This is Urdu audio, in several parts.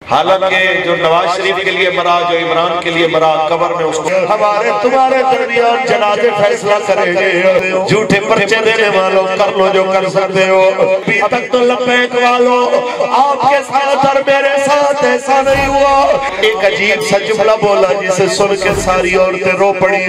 حالانکہ جو نواز شریف کے لیے مرا، جو عمران کے لیے مرا، قبر میں اس کو ہمارے تمہارے درمیان جنازے فیصلہ کریں گے۔ جھوٹے پرچے دینے والوں کر لو جو کر سکتے ہو، ابھی تک تو لبیک والوں آپ کے ساتھ اور میرے ساتھ ایسا نہیں ہوا۔ ایک عجیب سا جملہ بولا جسے سن کے ساری عورتیں رو پڑی۔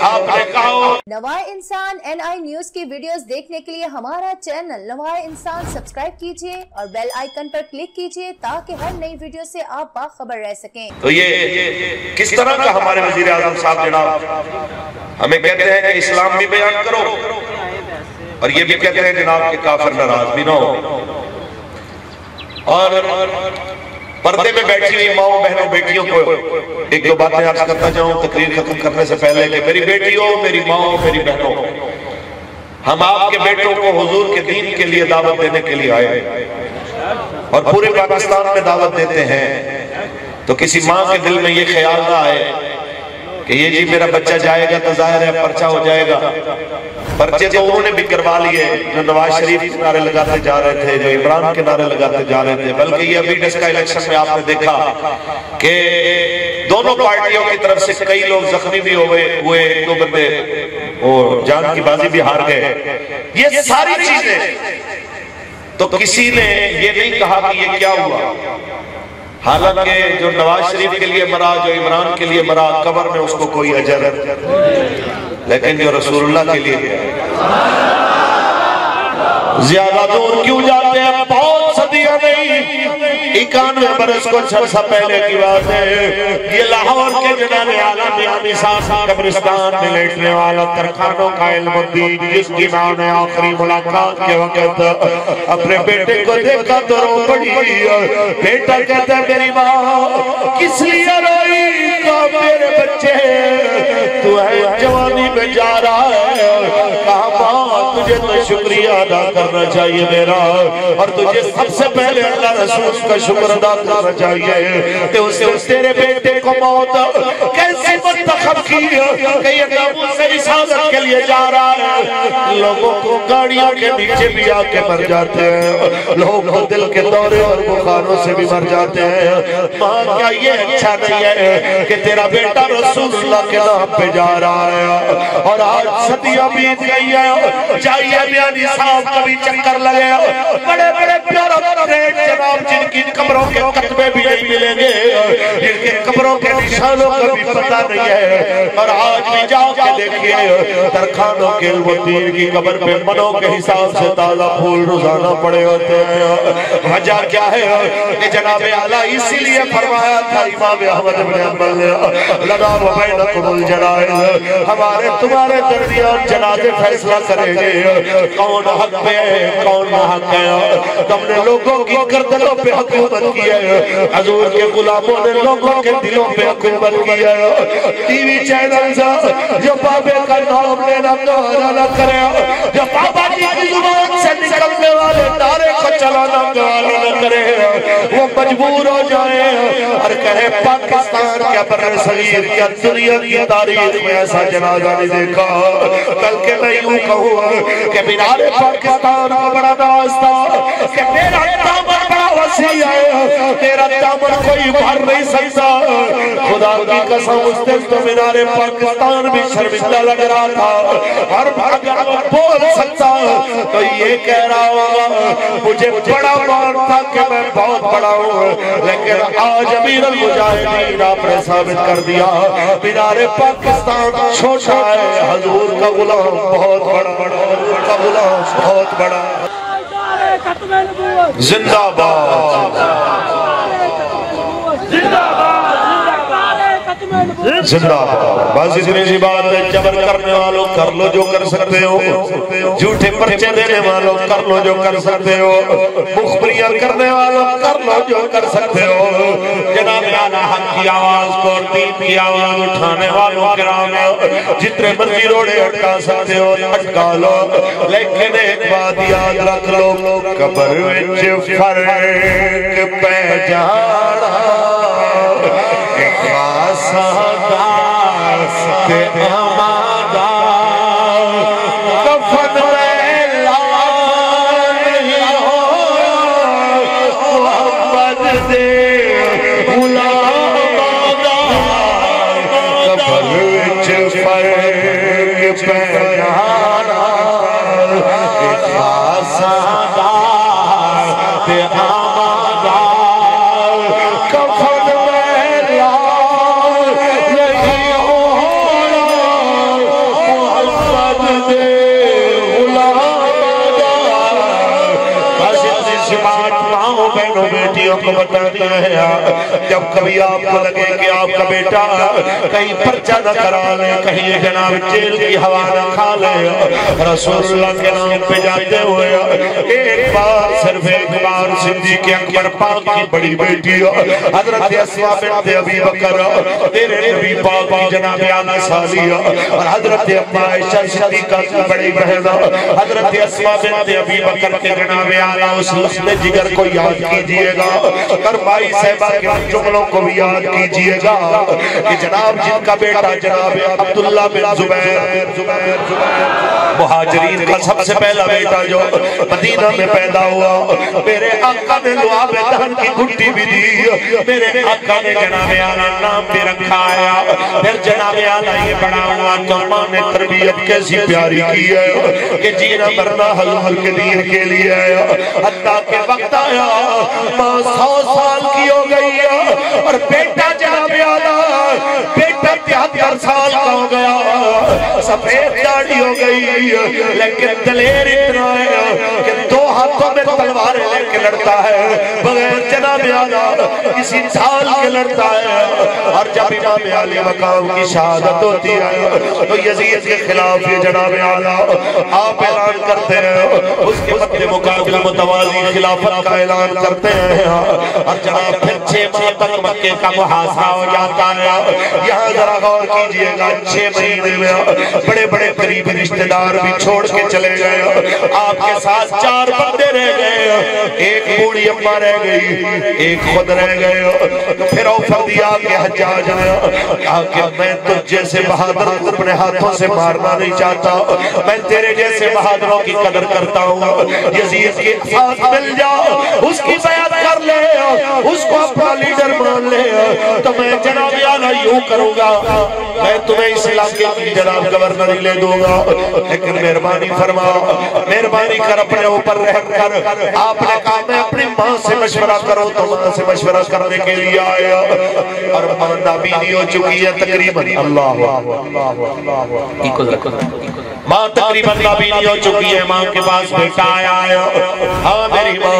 آپ نے کہا نوائے انسان NI نیوز کی ویڈیوز دیکھنے کے لیے ہمارا چینل نوائے انسان سبسکرائب کیجئے اور بیل آئیکن پر کلک کیجئے تاکہ ہر نئی ویڈیو سے آپ باخبر رہ سکیں۔ تو یہ کس طرح کا ہمارے وزیر اعظم صاحب جناب ہمیں کہتے ہیں کہ اسلام بھی بیان کرو اور یہ بھی کہتے ہیں جناب کہ کافر ناراض بھی نہ ہو، اور پردے میں بیٹھی ہوئی ماؤں بہنوں بیٹیوں کو ایک دو باتیں عرض کرتا جاؤں تقریر ختم کرنے سے پہلے کہ میری بیٹیوں، میری ماؤں، میری بہنوں، ہم آپ کے بیٹوں کو حضور کے دین کے لیے دعوت دینے کے لیے آئے اور پورے پاکستان میں دعوت دیتے ہیں، تو کسی ماں کے دل میں یہ خیال نہ آئے کہ یہ جی میرا بچہ جائے گا تو ظاہر ہے پرچہ ہو جائے گا۔ پرچے تو انہوں نے بھی کروا لیے جو نواز شریف کے نعرے لگاتے جا رہے تھے، جو عمران کے نعرے لگاتے جا رہے تھے، بلکہ یہ ابھی ڈس کا الیکشن میں آپ نے دیکھا کہ دونوں پارٹیوں کی طرف سے کئی لوگ زخمی بھی ہوئے، ایک دو بندے اور جان کی بازی بھی ہار گئے۔ یہ ساری چیزیں تو کسی نے یہ نہیں کہا کہ یہ کیا ہوا، حالانکہ جو نواز شریف کے لیے مرا، جو عمران کے لیے مرا، قبر میں اس کو کوئی اجر ہے، لیکن جو رسول اللہ کے لیے زیادہ دور کیوں جاتے ہیں؟ بہت صدیاں نہیں، 91 برس کو چھڑسا پہلے کی بات ہے۔ یہ لاہور کے جناب اعلیٰ میاں صاحب قبرستان میں لیٹنے والا ترخانوں کا علم الدین، جس کی ماں نے آخری ملاقات کے وقت اپنے بیٹے کو دیکھا تو رو پڑی۔ بیٹا کہتا ہے میری ماں کس لیے روئی؟ کہا میرے بچے تو ہے جوانی میں جا رہا ہے، کہا ماں تجھے تو شکریہ ادا کرنا چاہیے میرا، اور تجھے سب سے پہلے اللہ رسول کا شکر ادا کرنا چاہیے کہ اسے تیرے بیٹے کو موت کیسے منتخب کی کہ یہ ناموس سے رسالت کے لیے جا رہا ہے۔ لوگوں کو گاڑیوں کے نیچے بھی آ کے مر جاتے ہیں، لوگ کو دل کے دورے اور بخاروں سے بھی مر جاتے ہیں۔ ماں کیا یہ اچھا نہیں ہے کہ تیرا بیٹا رسول اللہ کے نام پہ جا رہا ہے؟ اور آج صدیاں بیت گئی ہیں، چاہیے میانی صاحب کبھی چکر لگے، بڑے بڑے پیارا ریٹ جناب جن کی قبروں کے کتبے بھی نہیں ملیں گے، جن کے قبروں کے نشانوں کا بھی پتہ نہیں ہے، اور آج بھی جا کے دیکھئے ترخانوں کے علم الدین کی قبر پہ منوں کے حساب سے تازہ پھول روزانہ پڑے ہوتے ہیں۔ وجہ کیا ہے کہ جناب اعلیٰ اسی لیے فرمایا تھا امام احمد بن حنبل نے لگا بینکم الجنائز، ہمارے تمہارے درمیان جنازے فیصلہ کریں گے کون حق پہ ہے کون حق ہے۔ تم نے لوگوں کی گردنوں پہ حکومت کی ہے، حضور کے غلاموں نے لوگوں کے دلوں پہ حکومت کی ہے۔ ٹی وی چینل جو بابے کا نام لینا گوارا نہ کرے، جو بابا جی کی زبان سے نکلنے والے نعرے کو چلانا گوارا نہ کرے، وہ مجبور ہو جائے اور کہے پاکستان کے بر صغیر کیا دنیا کی تاریخ میں ایسا جنازہ نہیں دیکھا۔ بلکہ میں یوں کہوں کہ مینار پاکستان کو بڑا نواز تھا کہ میرا دامن بڑا وسیع ہے، میرا دامن کوئی بھر نہیں سکتا۔ خدا کی قسم اس دن تو مینار پاکستان بھی شرمندہ لگ رہا تھا، اور اگر وہ بول سکتا تو یہ کہہ رہا ہوگا مجھے بڑا مان تھا کہ میں بہت بڑا ہوں، لیکن آج امیر المجاہدین آپ نے ثابت کر دیا مینار پاکستان چھوٹا ہے، حضور کا غلام بہت بڑا، حضور کا غلام بہت بڑا۔ زندہ باد، زندہ باد۔ بس اتنی سی بات ہے، جبر کرنے والوں کر لو جو کر سکتے ہو، جھوٹے پرچے دینے والوں کر لو جو کر سکتے ہو، مخبریاں کرنے والوں کر لو جو کر سکتے ہو۔ جناب اعلیٰ حق کی آواز کو اور دین کی آواز اٹھانے والوں کرام جتنے مرضی روڑے اٹکا سکتے ہو اٹکا لو، لیکن ایک بات یاد رکھ لو، قبر وچ فرق پہ جانا تے امادہ کفن میں لان ہو محمد دے غلام قبر وچ فرق پہچانا خاصا دار تے آمادار کفن میرا نہیں ہونا محمد دے بہنوں بیٹیوں کو بتاتا ہے جب کبھی آپ کو لگے کہ آپ کا بیٹا کہیں پرچہ نہ کرا لے کہیں یہ جناب جیل کی ہوا نہ کھا لے رسول اللہ کے نام پہ جاتے ہوئے ایک بار صرف ایک بار صدیق اکبر پاک کی بڑی بیٹی حضرت اسماء بنت ابی بکر تیرے نبی پاک کی جناب اعلیٰ سالیہ اور حضرت اما عائشہ صدیقہ کی بڑی بہن حضرت اسماء بنت ابی بکر کے جناب اعلیٰ اس لحظے جگر کو یاد کیجئے گا اور بھائی صاحبہ کے جملوں کو بھی یاد کیجئے گا کہ جناب جن کا بیٹا جناب عبداللہ بن زبیر مہاجرین کا سب سے پہلا بیٹا جو مدینہ میں پیدا ہوا میرے آقا نے لعاب دہن کی گھٹی بھی دی میرے آقا نے جناب اعلیٰ نام بھی رکھا ہے پھر جناب اعلیٰ یہ بڑا ہوا تو ماں نے تربیت کیسی پیاری کی ہے کہ جینا مرنا حضور کے دین کے لیے ہے حتیٰ کہ وقت آیا ماں 100 سال کی ہو گئی ہے اور بیٹا جناب اعلیٰ بیٹا 73 سال کا ہو گیا سفید داڑھی ہو گئی لیکن دلیر اتنا ہے کہ 2 ہاتھوں میں تلواریں لے کے لڑتا ہے بغیر جناب اعلیٰ کسی ڈھال کے لڑتا ہے اور جب امام علی مقام کی شہادت ہوتی ہے تو یزید کے خلاف یہ جناب اعلیٰ آپ اعلان کرتے ہیں اس کے مد مقابل متوازی خلافت کا اعلان کرتے ہیں اور جناب پھر 6 ماہ تک مکے کا محاصرہ ہو جاتا ہے یہاں ذرا غور کیجئے گا 6 مہینے میں بڑے بڑے قریبی رشتہ دار بھی چھوڑ کے چلے گئے آپ کے ساتھ 4 بندے رہ گئے ایک بوڑھی اماں رہ گئی ایک خود رہ گئے تو پھر اوفر دیا کہ حجاج نے کہا کہ میں تجھ جیسے بہادر کو اپنے ہاتھوں سے مارنا نہیں چاہتا میں تیرے جیسے بہادروں کی قدر کرتا ہوں یزید کے ساتھ مل جا اس کی بیعت کر لے اس کو اپنا لیڈر مان لے تو میں جناب اعلیٰ یوں کروں گا میں تمہیں اس علاقے کی جناب گورنری لے دوں گا لیکن مہربانی فرما مہربانی کر اپنے اوپر رحم کر آپ نے کہا میں اپنی ماں سے مشورہ کروں تو ماں سے مشورہ کرنے کے لیے آیا اور ماں نابینی ہو چکی ہے تقریباً اللہ ماں تقریباً نابینی ہو چکی ہے ماں کے پاس بیٹا آیا ہاں میری ماں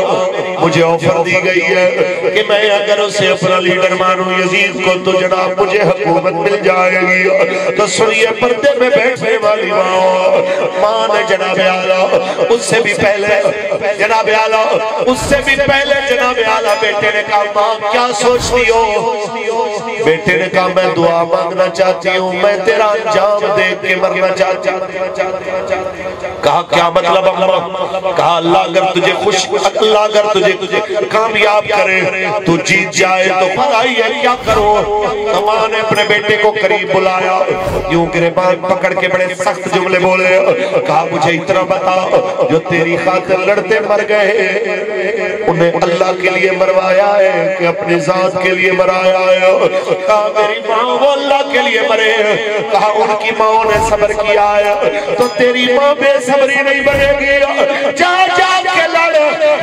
مجھے آفر دی گئی ہے کہ میں اگر اسے اپنا لیڈر مانوں یزید کو تو جناب مجھے حکومت مل جائے گی تو سنیے پردے میں بیٹھنے والی ماں نے جناب اعلیٰ اس سے بھی پہلے جناب اعلیٰ اس سے بھی پہلے جناب اعلیٰ بیٹے نے کہا ماں کیا سوچتی ہو بیٹے نے کہا میں دعا مانگنا چاہتی ہوں میں تیرا انجام دیکھ کے مرنا چاہتی ہوں کہا کیا مطلب اماں کہا اللہ اگر تجھے اللہ اگر تجھے کامیاب کرے تو جیت جائے تو بھلائی ہے کیا کرو ماں نے اپنے بیٹے کو قریب بلایا یوں گریبان پکڑ کے بڑے سخت جملے بولے کہا مجھے اتنا بتا جو تیری خاطر لڑتے مر گئے انہیں اللہ کے لیے مروایا ہے کہ اپنی ذات کے لیے مرایا ہے کہا میری ماں وہ اللہ کے لیے مرے کہا ان کی ماں نے صبر کیا ہے تو تیری ماں بے صبری نہیں بنے گی جا جا کے لڑ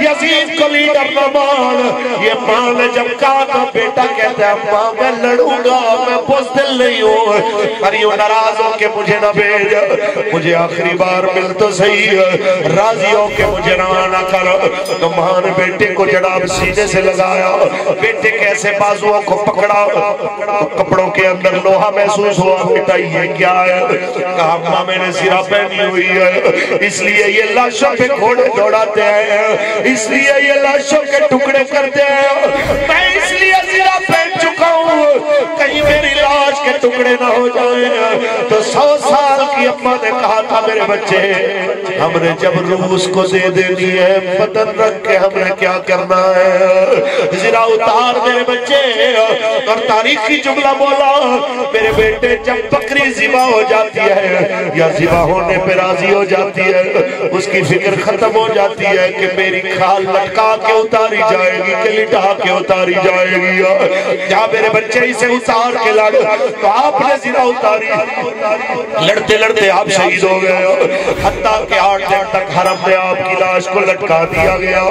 یزید کو لیڈر نہ مان یہ ماں نے جب کہا تو بیٹا کہتا ہے ماں میں لڑوں گا میں بزدل نہیں ہوں پر یوں ناراض ہو کے مجھے نہ بھیج مجھے آخری بار مل تو صحیح راضی ہو کے مجھے روانہ کر تو ماں نے بیٹے کو جناب سینے سے لگایا بیٹے کیسے بازوؤں کو پکڑا تو کپڑوں کے اندر لوہا محسوس ہوا بیٹا یہ کیا ہے کہا ماں میں نے سرا پہنی ہوئی ہے اس لیے یہ لاشوں پہ گھوڑے دوڑاتے ہیں اس لیے یہ لاشوں کے ٹکڑے کرتے ہیں میں اس لیے سرا پہن چکا ہوں کہیں میری لاش کے ٹکڑے نہ ہو جائیں۔ تو 100 سال کی اما نے کہا تھا میرے بچے ہم نے جب روس کو دے دینی ہے بدن رکھ کے ہم نے کیا کرنا ہے، ذرا اتار میرے بچے۔ اور تاریخی جملہ بولا میرے بیٹے جب بکری ذبح ہو جاتی ہے یا ذبح ہونے پہ راضی ہو جاتی ہے اس کی فکر ختم ہو جاتی ہے کہ میری کھال لٹکا کے اتاری جائے گی کہ لٹا کے اتاری جائے گی۔ جہاں میرے بچے اسے اتار کے لڑ تو آپ نے ذرا اتاری، لڑتے لڑتے آپ شہید ہو گئے، حتیٰ کہ 8 دن تک حرم میں آپ کی لاش کو لٹکا دیا گیا،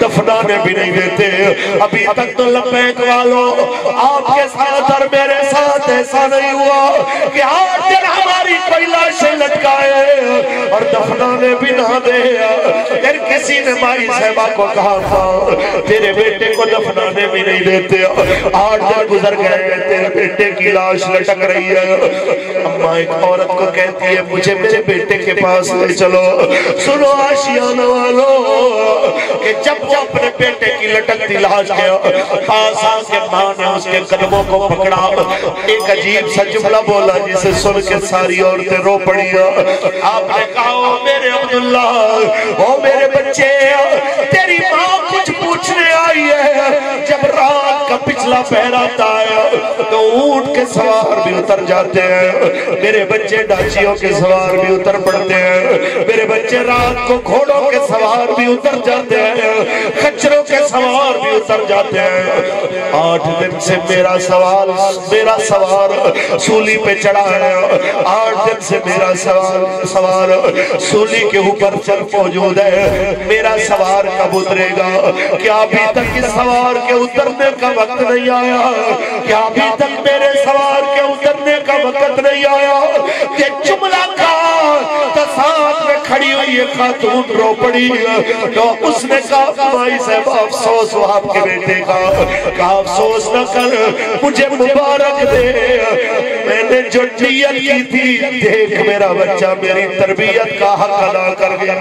دفنانے بھی نہیں دیتے۔ ابھی تک تو لبیک والوں آپ کے ساتھ اور میرے ساتھ ایسا نہیں ہوا کہ 8 دن ہماری کوئی لاشیں لٹکائے اور دفنانے بھی نہ دے۔ پھر کسی نے مائی صاحبہ کو کہا تھا تیرے بیٹے کو دفنانے بھی نہیں دیتے، 8 دن گزر گئے تیرے بیٹے کی لاش لٹک رہی ہے۔ اماں ایک عورت کو کہتی ہے مجھے میرے بیٹے کے پاس لے چلو۔ سنو آشیانہ والوں کہ جب وہ اپنے بیٹے کی لٹکتی لاش گیا پاس آ کے ماں نے اس کے قدموں کو پکڑا، ایک عجیب سا جملہ بولا جسے سن کے ساری عورتیں رو پڑی۔ آپ نے کہا او میرے عبداللہ، او میرے بچے، تیری ماں کچھ پوچھنے آئی ہے۔ جب رات کا پچھلا پہر آتا ہے تو اونٹ کے سوار بھی اتر جاتے ہیں، میرے بچے ڈاچیوں کے سوار بھی اتر پڑتے ہیں، میرے بچے رات کو گھوڑوں کے سوار بھی اتر جاتے ہیں، خچروں کے سوار بھی اتر جاتے ہیں۔ 8 دن سے میرا سوار سولی پہ چڑھا ہے، 8 دن سے میرا سوار سولی کے اوپر چل موجود ہے، میرا سوار کب اترے گا؟ کیا ابھی تک اس سوار کے اترنے کا وقت نہیں آیا؟ کیا ابھی تک میرے سوار کے اترنے کا وقت نہیں آیا؟ یہ جملہ کہا تو ساتھ میں کھڑی ہوئی ایک خاتون رو پڑی، تو اس نے کہا مائی صاحب افسوس ہو آپ کے بیٹے کا، کہا افسوس نہ کر مجھے مبارک دے، میں نے جو نیت کی تھی دیکھ میرا بچہ میری تربیت کا حق ادا کر گیا۔